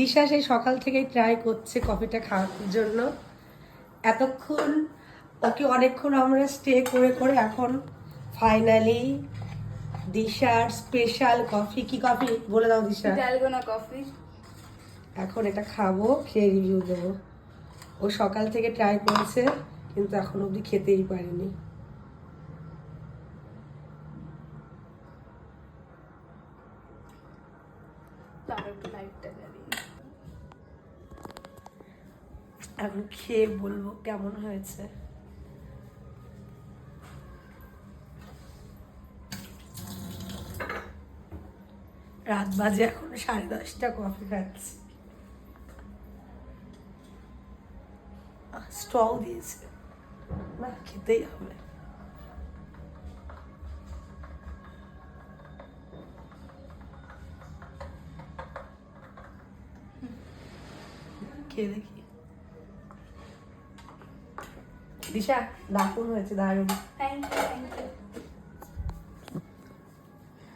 দিশা সেই সকাল থেকেই ট্রাই করছে কফিটা খাওয়ার জন্য। এতক্ষণ ওকে অনেকক্ষণ আমরা স্টে করে করে এখন ফাইনালি দিশার স্পেশাল কফি। কি কফি বলে দাও দিশা? Dalgona coffee. এখন এটা খাবো, খেয়ে রিভিউ দেবো। ও সকাল থেকে ট্রাই করেছে কিন্তু এখন অবধি খেতেই পারেনি। এখন খেয়ে বলবো কেমন হয়েছে। রাত বাজে এখন 10:30, কফি খাচ্ছি। স্ট্রং দিয়েছে না, খেতেই হবে। খেয়ে দেখি। দিশা দারুণ হয়েছে, দারুণ। Thank you.